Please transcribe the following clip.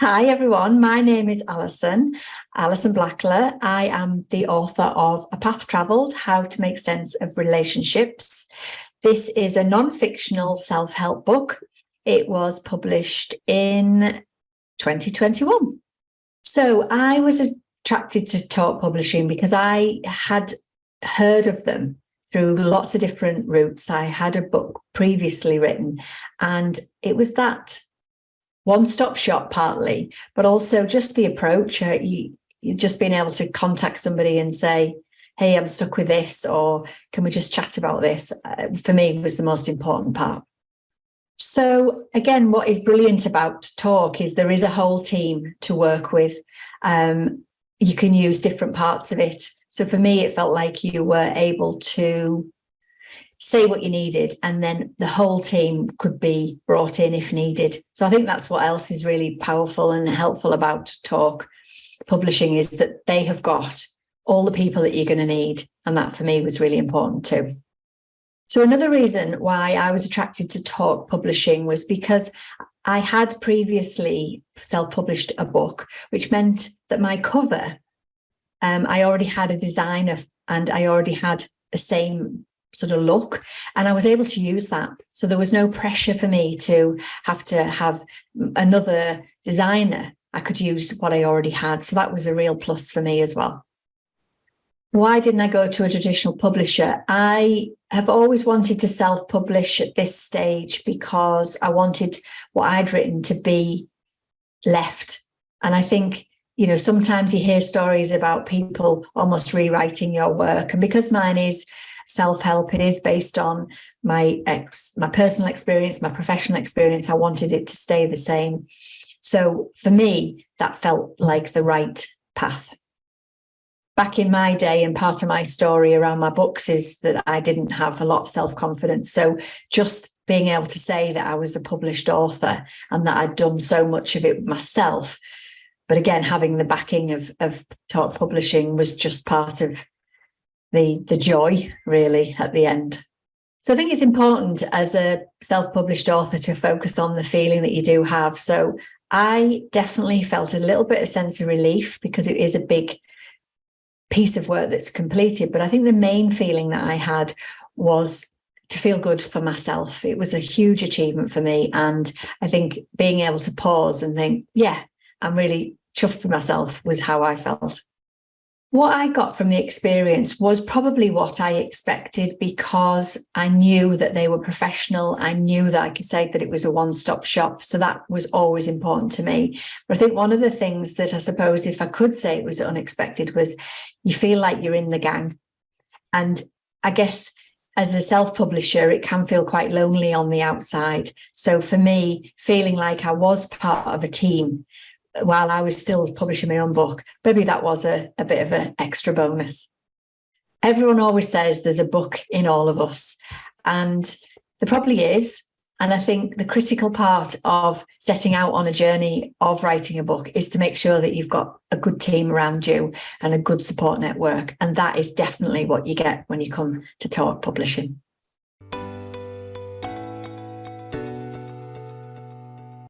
Hi everyone, my name is Alison Blackler. I am the author of A Path Travelled, How to Make Sense of Relationships. This is a non-fictional self-help book. It was published in 2021. So I was attracted to Talk Publishing because I had heard of them through lots of different routes. I had a book previously written, and it was that one-stop shop partly, but also just the approach. You just being able to contact somebody and say, hey, I'm stuck with this, or can we just chat about this? For me, was the most important part. So again, what is brilliant about Talk is there is a whole team to work with. You can use different parts of it. So for me, it felt like you were able to say what you needed, and then the whole team could be brought in if needed. So I think that's what else is really powerful and helpful about Talk Publishing, is that they have got all the people that you're going to need. And that for me was really important too. So another reason why I was attracted to Talk Publishing was because I had previously self-published a book, which meant that my cover, I already had a designer and I already had the same sort of look, and I was able to use that. So there was no pressure for me to have another designer. I could use what I already had. So that was a real plus for me as well. Why didn't I go to a traditional publisher? I have always wanted to self-publish at this stage because I wanted what I'd written to be left. And I think, sometimes you hear stories about people almost rewriting your work. And because mine is self-help, it is based on my personal experience, my professional experience. I wanted it to stay the same. So for me, that felt like the right path. Back in my day, and part of my story around my books is that I didn't have a lot of self-confidence. So just being able to say that I was a published author and that I'd done so much of it myself, but again, having the backing of Talk Publishing was just part of the joy, really, at the end. So I think it's important as a self-published author to focus on the feeling that you do have. So I definitely felt a little bit of sense of relief because it is a big piece of work that's completed. But I think the main feeling that I had was to feel good for myself. It was a huge achievement for me. And I think being able to pause and think, yeah, I'm really chuffed with myself was how I felt. What I got from the experience was probably what I expected, because I knew that they were professional. I knew that I could say that it was a one-stop shop. So that was always important to me. But I think one of the things that I suppose, if I could say it was unexpected, was you feel like you're in the gang. And I guess as a self-publisher, it can feel quite lonely on the outside. So for me, feeling like I was part of a team while I was still publishing my own book, maybe that was a bit of an extra bonus. Everyone always says there's a book in all of us, and there probably is. And I think the critical part of setting out on a journey of writing a book is to make sure that you've got a good team around you and a good support network. And that is definitely what you get when you come to Talk Publishing.